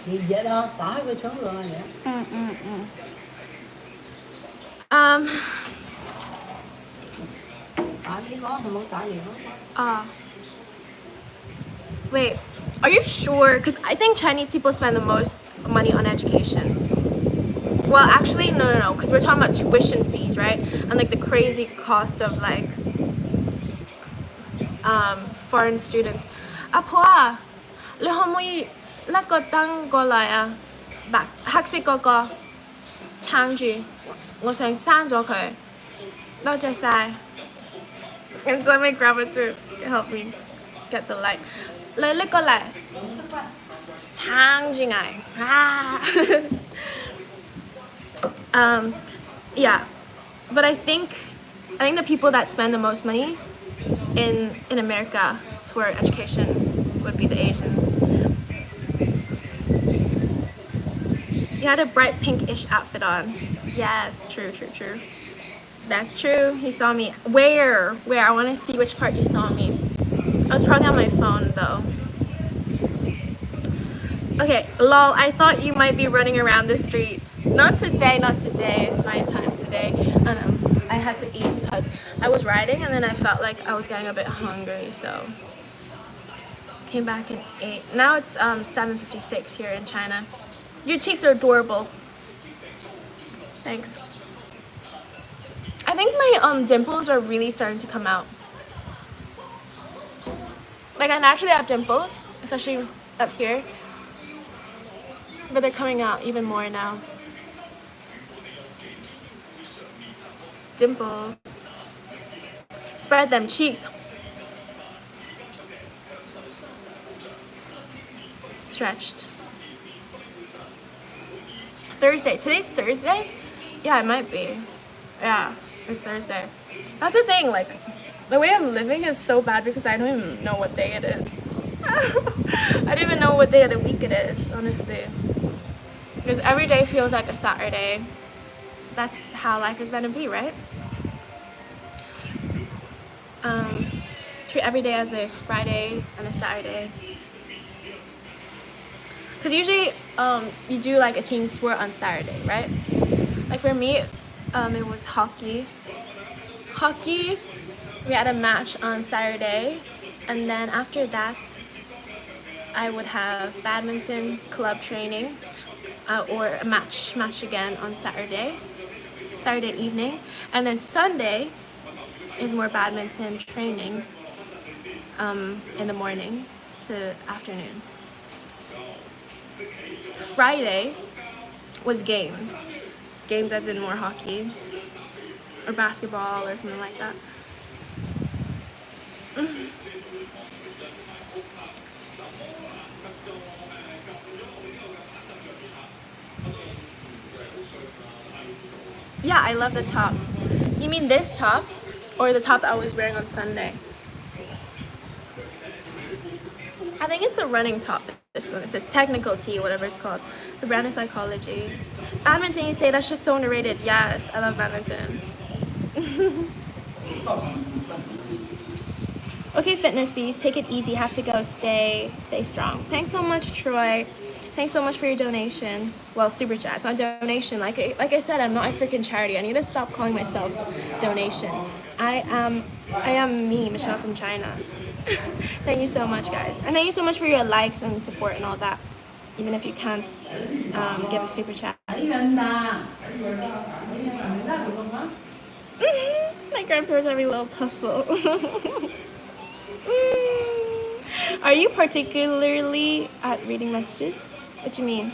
熱日啊，打開個窗落嚟啊！打電話係冇打電話。Wait, are you sure? Because I think Chinese people spend the most money on education. Well, actually, no, because we're talking about tuition fees, right? And like the crazy cost of like foreign students. 阿婆啊，你可唔可以甩個燈過嚟啊？黑色嗰個撐住，我想刪咗佢。多謝晒。And let me grab it to help me get the light. 你拎過嚟，撐住我啊！Yeah, but I think the people that spend the most money in America for education would be the Asians. You had a bright pinkish outfit on. Yes, true. That's true. He saw me. Where? I want to see which part you saw me. I was probably on my phone though. Okay, lol, I thought you might be running around the streets. Not today. It's nighttime today. And I had to eat because I was riding and then I felt like I was getting a bit hungry, so came back and ate. Now it's 7:56 here in China. Your cheeks are adorable. Thanks. I think my dimples are really starting to come out. Like I naturally have dimples, especially up here, but they're coming out even more now. Dimples. Spread them cheeks. Stretched. Thursday. Today's Thursday? Yeah, it might be. Yeah, it's Thursday. That's the thing, like, the way I'm living is so bad because I don't even know what day it is. I don't even know what day of the week it is, honestly. Because every day feels like a Saturday. That's how life is meant to be, right? Treat every day as a Friday and a Saturday. Because usually you do like a team sport on Saturday, right? Like for me, it was hockey. We had a match on Saturday, and then after that I would have badminton club training or a match again on Saturday evening, and then Sunday is more badminton training in the morning to afternoon. Friday was games as in more hockey or basketball or something like that. Yeah, I love the top. You mean this top or the top that I was wearing on Sunday? I think it's a running top, this one. It's a technical tee, whatever it's called. The brand is Psychology. Badminton, you say that shit's so underrated. Yes, I love badminton. Okay, fitness bees, take it easy. Have to go. Stay strong. Thanks so much, Troy. Thanks so much for your donation. Well, super chat. It's not donation. Like I said, I'm not a freaking charity. I need to stop calling myself donation. I am me, Michelle from China. Thank you so much, guys. And thank you so much for your likes and support and all that. Even if you can't give a super chat. My grandparents having a little tussle. Are you particularly at reading messages? What do you mean?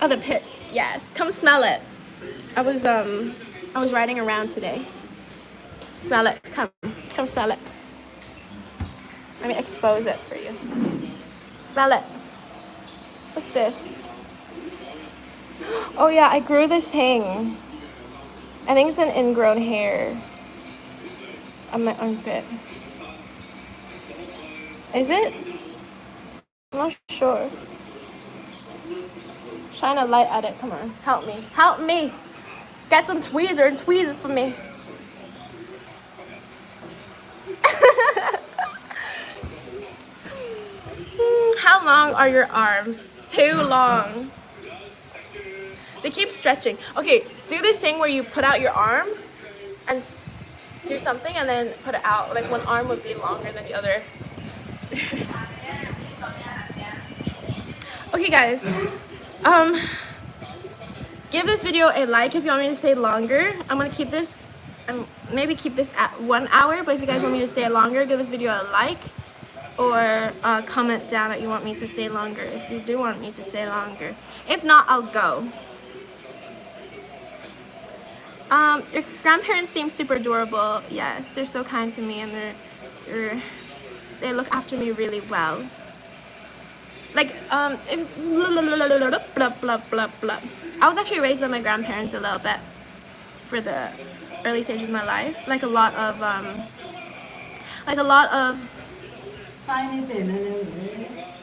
Oh, the pits. Yes. Come smell it. I was riding around today. Smell it. Come smell it. Let me expose it for you. Smell it. What's this? Oh yeah, I grew this thing. I think it's an ingrown hair on my armpit. Is it? I'm not sure. Shine a light at it. Come on, help me. Help me. Get some tweezer and tweeze it for me. How long are your arms? Too long. They keep stretching. Okay, do this thing where you put out your arms and do something and then put it out. Like one arm would be longer than the other. Okay guys, give this video a like if you want me to stay longer. I'm gonna keep this, maybe keep this at 1 hour, but if you guys want me to stay longer, give this video a like or comment down that you want me to stay longer if you do want me to stay longer. If not, I'll go. Your grandparents seem super adorable. Yes, they're so kind to me and they look after me really well. Like, if, blah, blah, blah, blah. I was actually raised by my grandparents a little bit for the early stages of my life. Like a lot of,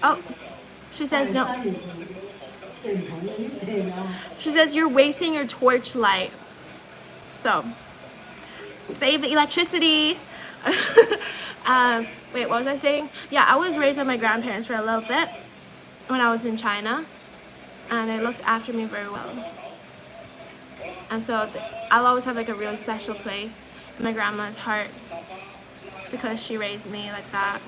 oh, she says no. She says you're wasting your torch light. So, save the electricity. Wait, what was I saying? Yeah, I was raised by my grandparents for a little bit when I was in China, and they looked after me very well. And so I'll always have like a really special place in my grandma's heart because she raised me like that.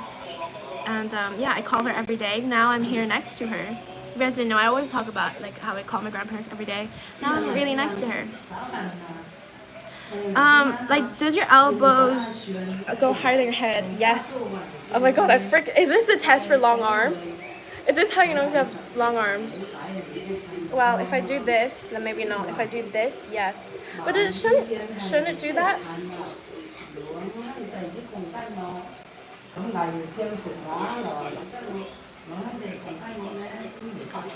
And yeah, I call her every day. Now I'm here next to her. If you guys didn't know, I always talk about like how I call my grandparents every day. Now I'm really next to her. Like, does your elbows go higher than your head? Yes. Oh my god, is this the test for long arms? Is this how you know if you have long arms? Well, if I do this, then maybe no. If I do this, yes. But shouldn't it do that?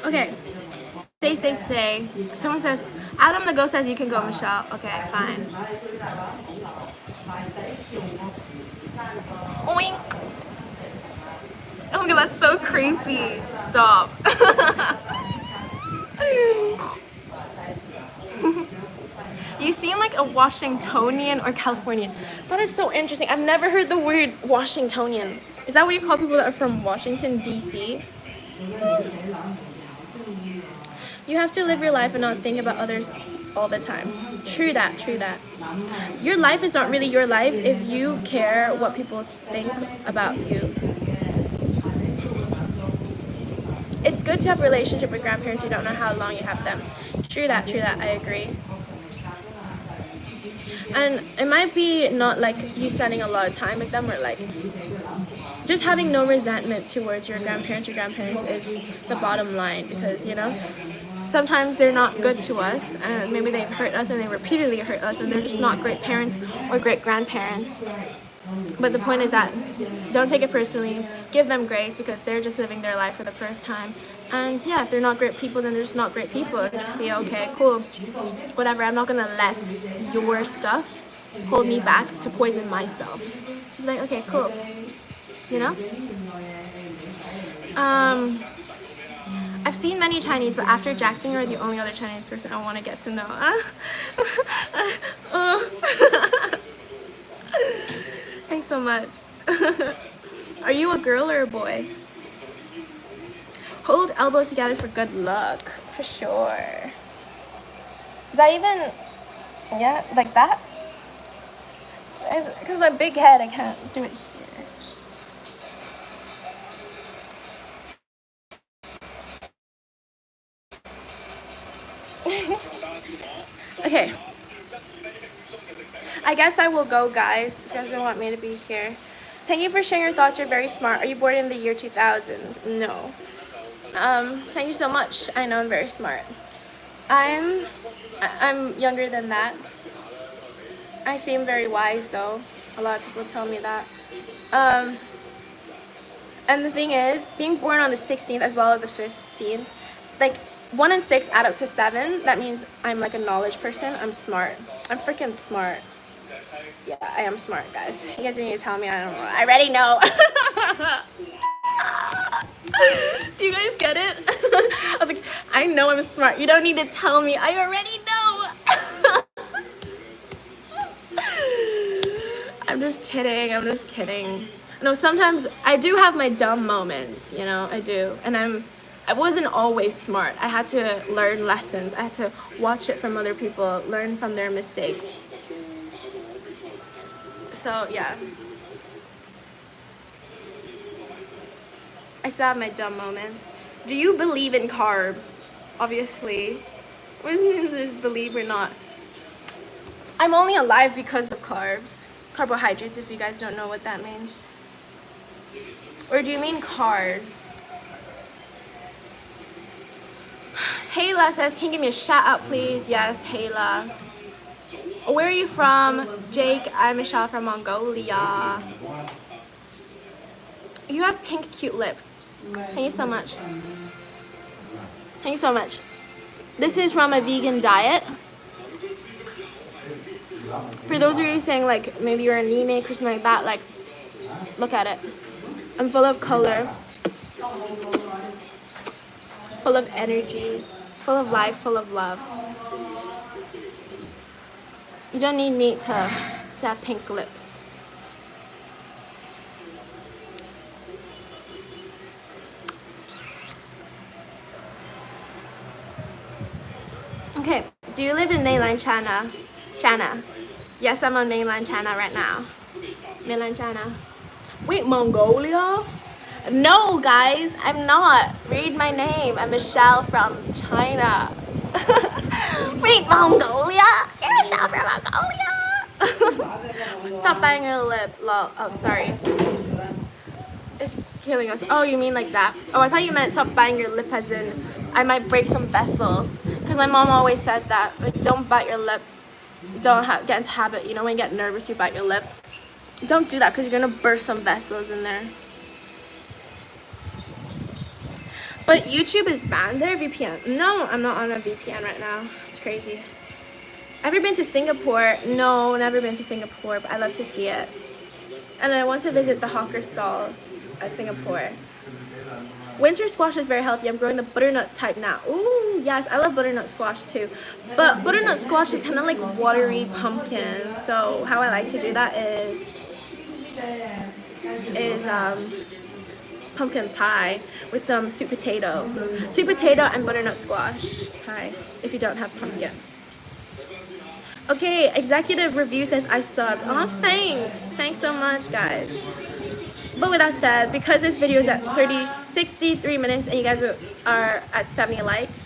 Okay. Stay. Someone says, Adam the Ghost says you can go, Michelle. Okay, fine. Oink. Oh my god, that's so creepy. Stop. You seem like a Washingtonian or Californian. That is so interesting. I've never heard the word Washingtonian. Is that what you call people that are from Washington, D.C.? You have to live your life and not think about others all the time. True that. Your life is not really your life if you care what people think about you. It's good to have a relationship with grandparents. You don't know how long you have them. True that, I agree. And it might be not like you spending a lot of time with them or like just having no resentment towards your grandparents. Your grandparents is the bottom line because, you know, sometimes they're not good to us and maybe they've hurt us and they repeatedly hurt us and they're just not great parents or great grandparents. But the point is that don't take it personally. Give them grace because they're just living their life for the first time. And yeah, if they're not great people, then they're just not great people. And just be okay, cool, whatever. I'm not gonna let your stuff hold me back to poison myself. She's like, okay, cool, you know. I've seen many Chinese, but after Jackson, you're the only other Chinese person I want to get to know. Thanks so much. Are you a girl or a boy? Hold elbows together for good luck. For sure. Is that even, yeah, like that? Because my big head, I can't do it here. Okay. I guess I will go, guys, if you guys don't want me to be here. Thank you for sharing your thoughts. You're very smart. Are you born in the year 2000? No. Thank you so much. I know I'm very smart. I'm younger than that. I seem very wise, though. A lot of people tell me that. And the thing is, being born on the 16th as well as the 15th, like 1 and 6 add up to 7. That means I'm like a knowledge person. I'm smart. I'm freaking smart. Yeah, I am smart, guys. You guys need to tell me. I don't know. I already know. Do you guys get it? I was like, I know I'm smart. You don't need to tell me. I already know. I'm just kidding. I'm just kidding. No, sometimes I do have my dumb moments, you know, I do. And I wasn't always smart. I had to learn lessons. I had to watch it from other people, learn from their mistakes. So, yeah. I still have my dumb moments. Do you believe in carbs? Obviously. What does it mean to just believe or not? I'm only alive because of carbs. Carbohydrates, if you guys don't know what that means. Or do you mean cars? Hayla says, can you give me a shout out, please? Yes, Hayla. Where are you from? Jake, I'm Michelle from Mongolia. You have pink, cute lips. Thank you so much. Thank you so much. This is from a vegan diet. For those of you saying, like, maybe you're anemic or something like that, like, look at it. I'm full of color, full of energy, full of life, full of love. You don't need me to have pink lips. Okay, do you live in mainland China? China. Yes, I'm on mainland China right now. Mainland China. Wait, Mongolia? No, guys, I'm not. Read my name. I'm Michelle from China. Wait, Mongolia? You're Michelle from Mongolia? Stop biting your lip. Lol. Oh, sorry. It's killing us. Oh, you mean like that? Oh, I thought you meant stop biting your lip as in I might break some vessels. Because my mom always said that. Like, don't bite your lip. Don't get into habit. You know, when you get nervous, you bite your lip. Don't do that because you're going to burst some vessels in there. But YouTube is banned there, VPN. No, I'm not on a VPN right now. It's crazy. Ever been to Singapore? No, never been to Singapore, but I love to see it. And I want to visit the hawker stalls at Singapore. Winter squash is very healthy. I'm growing the butternut type now. Ooh, yes, I love butternut squash too. But butternut squash is kind of like watery pumpkin. So how I like to do that is pumpkin pie with some sweet potato and butternut squash pie if you don't have pumpkin. Okay, executive review says I suck. Oh, thanks so much, guys. But with that said, because this video is at 63 minutes and you guys are at 70 likes,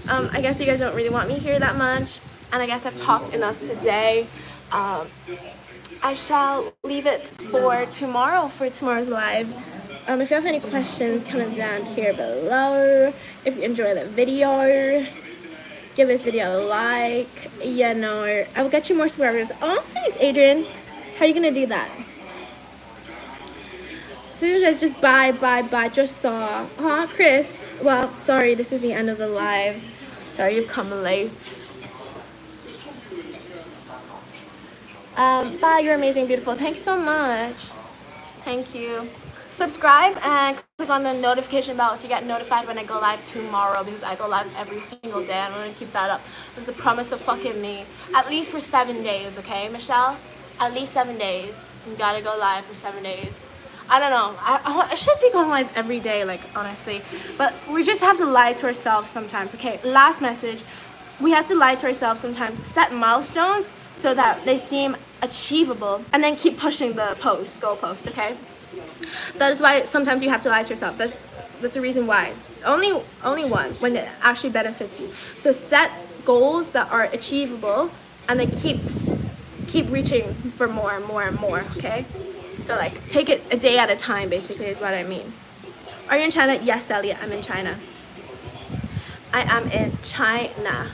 I guess you guys don't really want me here that much, and I guess I've talked enough today. I shall leave it for tomorrow, for tomorrow's live. If you have any questions, comment down here below. If you enjoy the video, give this video a like. You know, I will get you more subscribers. Oh, thanks, Adrian. How are you gonna do that? Susan says just bye, just saw. Huh, Chris? Well, sorry, this is the end of the live. Sorry you've come late. Bye, you're amazing, beautiful. Thanks so much. Thank you. Subscribe and click on the notification bell so you get notified when I go live tomorrow, because I go live every single day. I'm going to keep that up. It's a promise of fucking me. At least for 7 days, okay, Michelle? At least 7 days. You gotta go live for 7 days. I don't know. I should be going live every day, like, honestly. But we just have to lie to ourselves sometimes, okay? Last message. We have to lie to ourselves sometimes. Set milestones so that they seem achievable. And then keep pushing the goalpost, okay? That is why sometimes you have to lie to yourself. That's the reason why. Only one, when it actually benefits you. So set goals that are achievable and then keep reaching for more and more and more, okay? So like take it a day at a time, basically, is what I mean. Are you in China? Yes, Elliot, I'm in China. I am in China.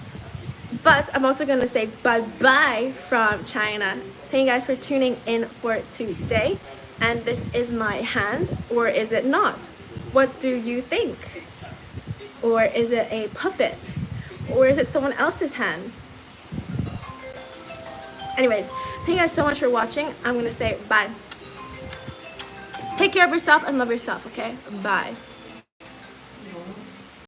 But I'm also going to say bye-bye from China. Thank you guys for tuning in for today. and this is my hand, or is it not? What do you think? Or is it a puppet? Or is it someone else's hand? Anyways, thank you guys so much for watching. I'm gonna say bye. Take care of yourself and love yourself, okay? Bye.